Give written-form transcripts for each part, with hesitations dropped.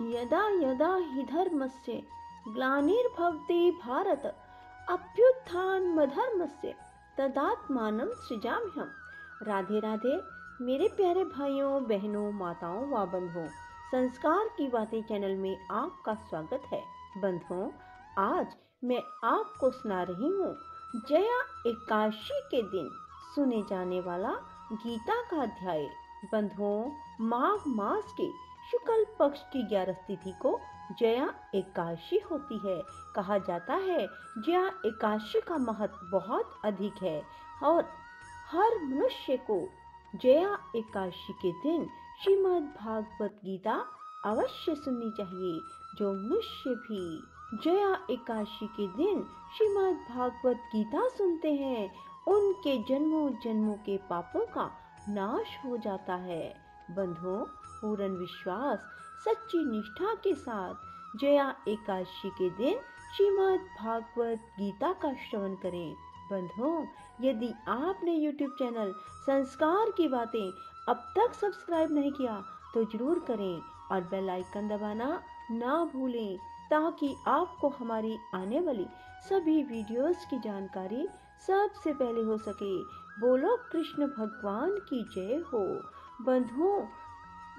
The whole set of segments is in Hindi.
यदा यदा हि धर्मस्य ग्लानिर्भवति भारत अभ्युत्थानमधर्मस्य तदात्मानं सृजाम्यहम्। राधे राधे मेरे प्यारे भाइयों बहनों माताओं व बंधुओं, संस्कार की बातें चैनल में आपका स्वागत है। बंधुओं, आज मैं आपको सुना रही हूँ जया एकादशी के दिन सुने जाने वाला गीता का अध्याय। बंधुओं, माघ मास के शुक्ल पक्ष की 11 तिथि को जया एकादशी होती है। कहा जाता है जया एकादशी का महत्व बहुत अधिक है और हर मनुष्य को जया एकादशी के दिन श्रीमद् भागवत गीता अवश्य सुननी चाहिए। जो मनुष्य भी जया एकादशी के दिन श्रीमद् भागवत गीता सुनते हैं उनके जन्मों जन्मों के पापों का नाश हो जाता है। बंधुओं, पूर्ण विश्वास सच्ची निष्ठा के साथ जया एकादशी के दिन श्रीमद् भागवत गीता का श्रवण करें। बंधुओं, यदि आपने YouTube चैनल संस्कार की बातें अब तक सब्सक्राइब नहीं किया तो जरूर करें और बेल आइकन दबाना ना भूलें ताकि आपको हमारी आने वाली सभी वीडियोस की जानकारी सबसे पहले हो सके। बोलो कृष्ण भगवान की जय हो। बंधुओं,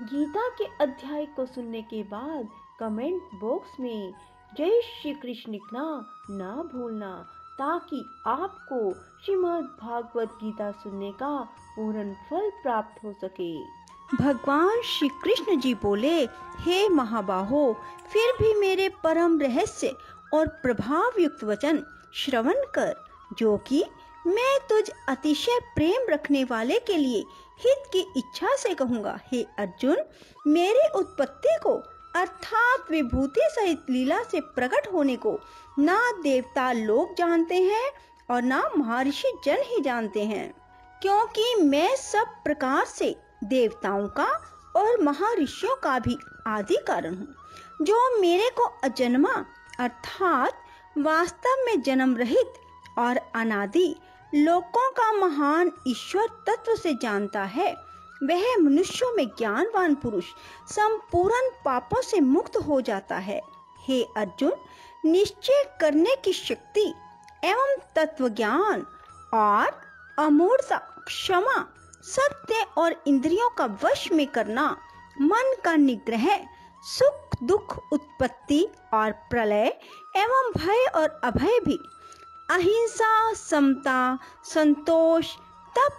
गीता के अध्याय को सुनने के बाद कमेंट बॉक्स में जय श्री कृष्ण लिखना ना भूलना ताकि आपको श्रीमद् भागवत गीता सुनने का पूर्ण फल प्राप्त हो सके। भगवान श्री कृष्ण जी बोले, हे महाबाहो, फिर भी मेरे परम रहस्य और प्रभाव युक्त वचन श्रवण कर, जो कि मैं तुझ अतिशय प्रेम रखने वाले के लिए हित की इच्छा से कहूँगा। हे अर्जुन, मेरी उत्पत्ति को अर्थात विभूति सहित लीला से प्रकट होने को ना देवता लोग जानते हैं और ना महर्षि जन ही जानते हैं, क्योंकि मैं सब प्रकार से देवताओं का और महर्षियों का भी आदि कारण हूँ, जो मेरे को अजन्मा अर्थात वास्तव में जन्म रहित और अनादि लोकों का महान ईश्वर तत्व से जानता है। वह मनुष्यों में ज्ञानवान पुरुष संपूर्ण पापों से मुक्त हो जाता है। हे अर्जुन, निश्चय करने की शक्ति एवं तत्व ज्ञान और अमूर्तता, क्षमा, सत्य और इंद्रियों का वश में करना, मन का निग्रह, सुख दुख उत्पत्ति और प्रलय एवं भय और अभय भी, अहिंसा, समता, संतोष, तप,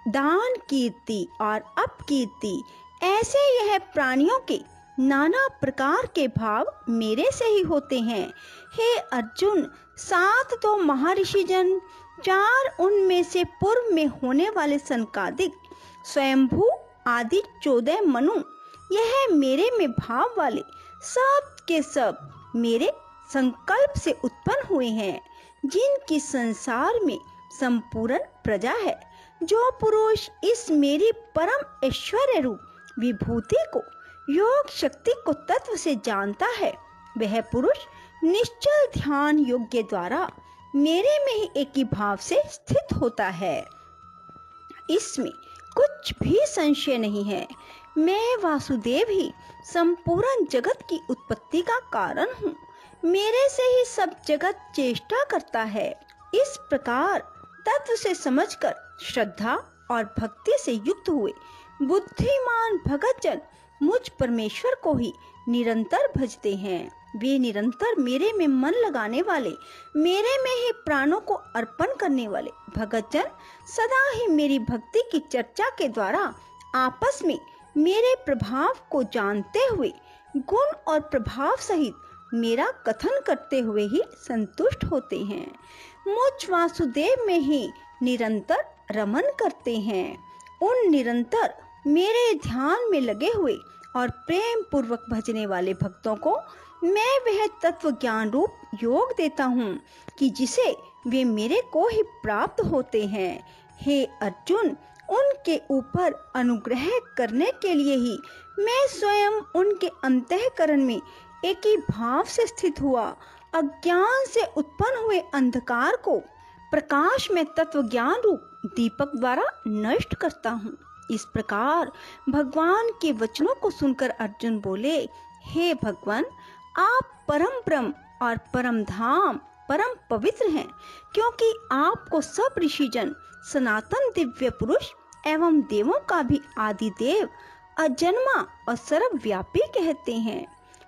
दान, कीर्ति और अपकीर्ति, ऐसे यह प्राणियों के नाना प्रकार के भाव मेरे से ही होते हैं। हे अर्जुन, 7 तो महर्षि जन, 4 उनमें से पूर्व में होने वाले सनकादिक, स्वयंभू आदि 14 मनु, यह मेरे में भाव वाले सब के सब मेरे संकल्प से उत्पन्न हुए हैं, जिनकी संसार में संपूर्ण प्रजा है। जो पुरुष इस मेरी परम ऐश्वर्य रूप विभूति को, योग शक्ति को तत्व से जानता है, वह पुरुष निश्चल ध्यान योग्य द्वारा मेरे में ही एक ही भाव से स्थित होता है। इसमें कुछ भी संशय नहीं है। मैं वासुदेव ही संपूर्ण जगत की उत्पत्ति का कारण हूँ। मेरे से ही सब जगत चेष्टा करता है। इस प्रकार तत्व से समझकर श्रद्धा और भक्ति से युक्त हुए बुद्धिमान भगतजन मुझ परमेश्वर को ही निरंतर भजते हैं। वे निरंतर मेरे में मन लगाने वाले, मेरे में ही प्राणों को अर्पण करने वाले भगतजन सदा ही मेरी भक्ति की चर्चा के द्वारा आपस में मेरे प्रभाव को जानते हुए गुण और प्रभाव सहित मेरा कथन करते हुए ही संतुष्ट होते हैं। मुझ वासुदेव में ही निरंतर रमन करते हैं। उन निरंतर मेरे ध्यान में लगे हुए और प्रेम पूर्वक भजने वाले भक्तों को मैं वह तत्व ज्ञान रूप योग देता हूँ कि जिसे वे मेरे को ही प्राप्त होते हैं। हे अर्जुन, उनके ऊपर अनुग्रह करने के लिए ही मैं स्वयं उनके अंतःकरण में एक ही भाव से स्थित हुआ अज्ञान से उत्पन्न हुए अंधकार को प्रकाश में तत्व ज्ञान रूप दीपक द्वारा नष्ट करता हूँ। इस प्रकार भगवान के वचनों को सुनकर अर्जुन बोले, हे भगवान, आप परम ब्रह्म और परम धाम, परम पवित्र हैं, क्योंकि आपको सब ऋषिजन, सनातन दिव्य पुरुष एवं देवों का भी आदि देव, अजन्मा और सर्वव्यापी कहते हैं।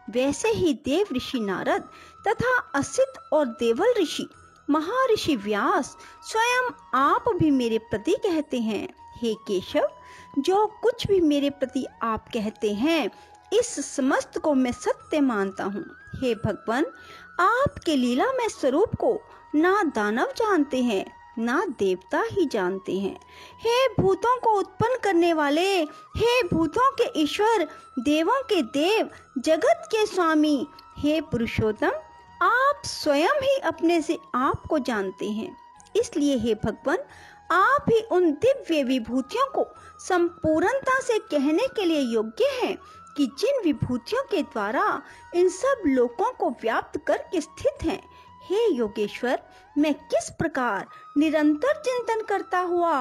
वैसे ही देव ऋषि नारद तथा असित और देवल ऋषि महर्षि व्यास स्वयं आप भी मेरे प्रति कहते हैं। हे केशव, जो कुछ भी मेरे प्रति आप कहते हैं, इस समस्त को मैं सत्य मानता हूँ। हे भगवान, आपके लीलामय स्वरूप को ना दानव जानते हैं, ना देवता ही जानते हैं। हे भूतों को उत्पन्न करने वाले, हे भूतों के ईश्वर, देवों के देव, जगत के स्वामी, हे पुरुषोत्तम, आप स्वयं ही अपने से आप को जानते हैं। इसलिए हे भगवान, आप ही उन दिव्य विभूतियों को संपूर्णता से कहने के लिए योग्य हैं कि जिन विभूतियों के द्वारा इन सब लोकों को व्याप्त करके स्थित हैं। हे योगेश्वर, मैं किस प्रकार निरंतर चिंतन करता हुआ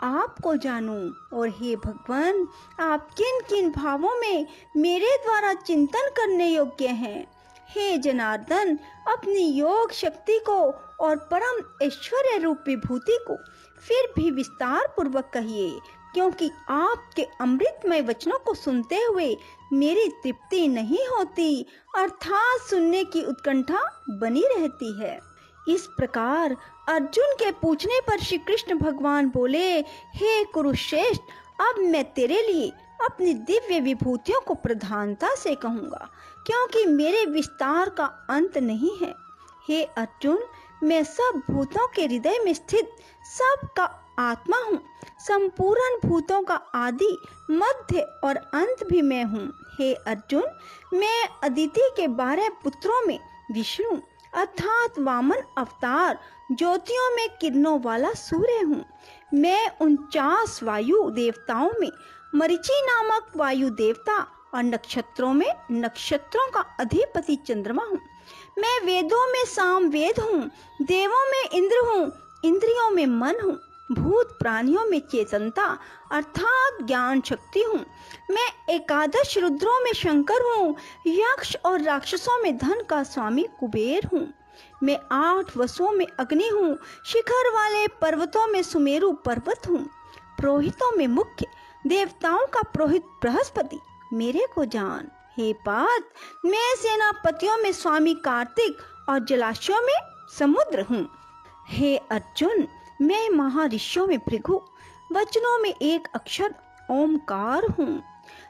आपको जानूं, और हे भगवान, आप किन किन भावों में मेरे द्वारा चिंतन करने योग्य हैं। हे जनार्दन, अपनी योग शक्ति को और परम ऐश्वर्य रूप विभूति को फिर भी विस्तार पूर्वक कहिए, क्योंकि आपके अमृतमय वचनों को सुनते हुए मेरी तृप्ति नहीं होती, अर्थात सुनने की उत्कंठा बनी रहती है। इस प्रकार अर्जुन के पूछने पर श्री कृष्ण भगवान बोले, हे कुरुश्रेष्ठ, अब मैं तेरे लिए अपनी दिव्य विभूतियों को प्रधानता से कहूँगा, क्योंकि मेरे विस्तार का अंत नहीं है। हे अर्जुन, मैं सब भूतों के हृदय में स्थित सब का आत्मा हूँ, संपूर्ण भूतों का आदि, मध्य और अंत भी मैं हूँ। हे अर्जुन, मैं अदिति के 12 पुत्रों में विष्णु अर्थात वामन अवतार, ज्योतियों में किरणों वाला सूर्य हूँ। मैं 49 वायु देवताओं में मरीचि नामक वायु देवता और नक्षत्रों में नक्षत्रों का अधिपति चंद्रमा हूँ। मैं वेदों में साम वेद हूँ, देवों में इंद्र हूँ, इंद्रियों में मन हूँ, भूत प्राणियों में चेतनता अर्थात ज्ञान शक्ति हूँ। मैं 11 रुद्रों में शंकर हूँ, यक्ष और राक्षसों में धन का स्वामी कुबेर हूँ। मैं 8 वसुओं में अग्नि हूँ, शिखर वाले पर्वतों में सुमेरु पर्वत हूँ, पुरोहितों में मुख्य, देवताओं का पुरोहित बृहस्पति, मेरे को जान। हे पार्थ, मैं सेनापतियों में स्वामी कार्तिक और जलाशयों में समुद्र हूँ। हे अर्जुन, मैं महर्षियों में भृगु, वचनों में एक अक्षर ओमकार हूँ।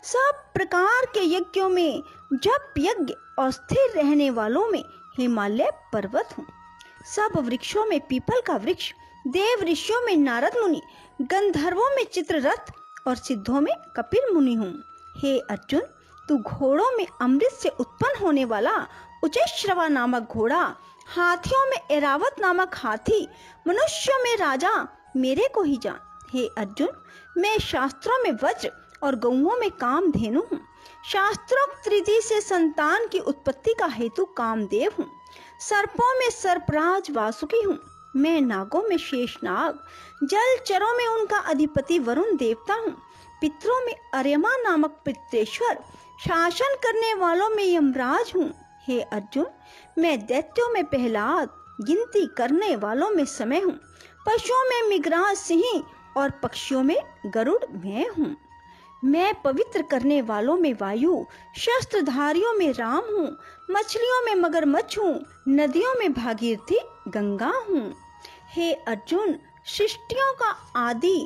सब प्रकार के यज्ञों में जप यज्ञ और स्थिर रहने वालों में हिमालय पर्वत हूँ। सब वृक्षों में पीपल का वृक्ष, देव ऋषियों में नारद मुनि, गंधर्वों में चित्ररथ और सिद्धों में कपिल मुनि हूँ। हे अर्जुन, तू घोड़ों में अमृत से उत्पन्न होने वाला उच्चैश्रवा नामक घोड़ा, हाथियों में ऐरावत नामक हाथी, मनुष्यों में राजा, मेरे को ही जान। हे अर्जुन, मैं शास्त्रों में वज्र और गौओं में कामधेनु हूँ। शास्त्रोक्त रीति से संतान की उत्पत्ति का हेतु कामदेव हूँ। सर्पों में सर्पराज वासुकी हूँ। मैं नागों में शेषनाग, जलचरों में उनका अधिपति वरुण देवता हूँ। पितरों में अर्यमा नामक पितरेश्वर, शासन करने वालों में यमराज हूँ। हे अर्जुन, मैं दैत्यों में प्रहलाद, गिनती करने वालों में समय हूँ। पशुओं में मिगराज सिंह और पक्षियों में गरुड़ मैं हूँ। मैं पवित्र करने वालों में वायु, शस्त्रधारियों में राम हूँ। मछलियों में मगरमच्छ हूँ, नदियों में भागीरथी गंगा हूँ। हे अर्जुन, सृष्टियों का आदि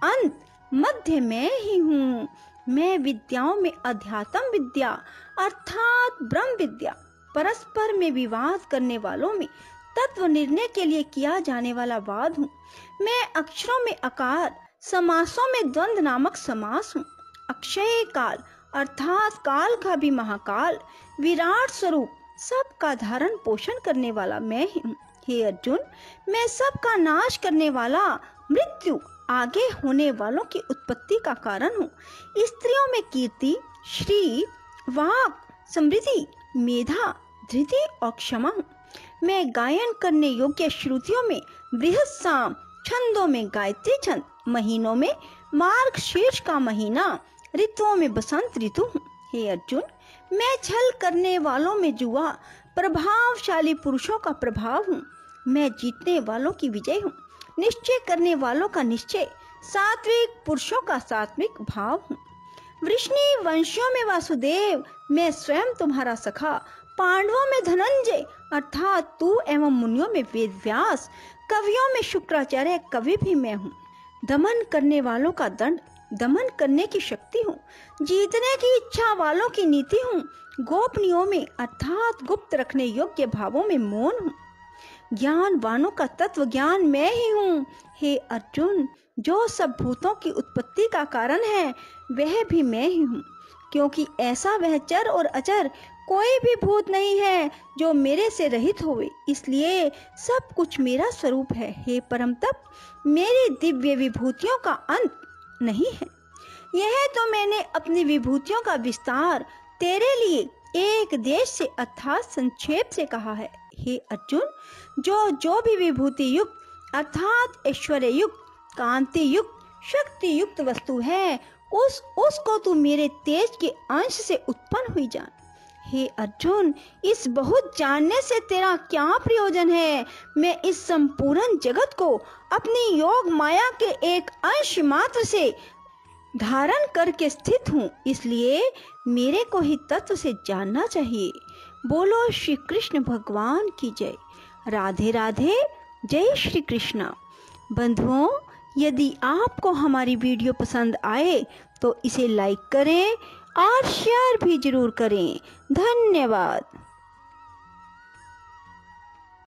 अंत मध्य मैं ही हूँ। मैं विद्याओं में अध्यात्म विद्या अर्थात ब्रह्म विद्या, परस्पर में विवाद करने वालों में तत्व निर्णय के लिए किया जाने वाला वाद हूँ। मैं अक्षरों में आकार, समासों में द्वंद्व नामक समास हूँ। अक्षय काल अर्थात काल का भी महाकाल, विराट स्वरूप, सबका धारण पोषण करने वाला मैं ही हूँ। हे अर्जुन, मैं सबका नाश करने वाला, मृत्यु आगे होने वालों की उत्पत्ति का कारण हूँ। स्त्रियों में कीर्ति, श्री, वाक, समृद्धि, मेधा, धृति और क्षमा हूँ। मैं गायन करने योग्य श्रुतियों में बृहत साम, छंदों में गायत्री छंद, महीनों में मार्ग शीर्ष का महीना, ऋतुओं में बसंत ऋतु हूँ। हे अर्जुन, मैं छल करने वालों में जुआ, प्रभावशाली पुरुषों का प्रभाव हूँ। मैं जीतने वालों की विजय हूँ, निश्चय करने वालों का निश्चय, सात्विक पुरुषों का सात्विक भाव हूँ। वृष्णि वंशियों में वासुदेव, मैं स्वयं तुम्हारा सखा, पांडवों में धनंजय अर्थात तू एवं मुनियों में वेद व्यास, कवियों में शुक्राचार्य कवि भी मैं हूँ। दमन करने वालों का दंड, दमन करने की शक्ति हूँ, जीतने की इच्छा वालों की नीति हूँ, गोपनीयों में अर्थात गुप्त रखने योग्य भावों में मौन हूँ। ज्ञानवानों का तत्व ज्ञान मैं ही हूँ। हे अर्जुन, जो सब भूतों की उत्पत्ति का कारण है वह भी मैं ही हूँ, क्योंकि ऐसा वह चर और अचर कोई भी भूत नहीं है जो मेरे से रहित होवे, इसलिए सब कुछ मेरा स्वरूप है। हे परम तप, मेरी दिव्य विभूतियों का अंत नहीं है। यह तो मैंने अपनी विभूतियों का विस्तार तेरे लिए एक देश से अर्थात संक्षेप से कहा है। हे अर्जुन, जो भी विभूति युक्त अर्थात ऐश्वर्य युक्त, कांति युक्त, शक्ति युक्त वस्तु है उसको तू मेरे तेज के अंश से उत्पन्न हुई जान। हे अर्जुन, इस बहुत जानने से तेरा क्या प्रयोजन है? मैं इस संपूर्ण जगत को अपनी योग माया के एक अंश मात्र से धारण करके स्थित हूँ, इसलिए मेरे को ही तत्व से जानना चाहिए। बोलो श्री कृष्ण भगवान की जय। राधे राधे, जय श्री कृष्णा। बंधुओं, यदि आपको हमारी वीडियो पसंद आए तो इसे लाइक करें और शेयर भी जरूर करें। धन्यवाद।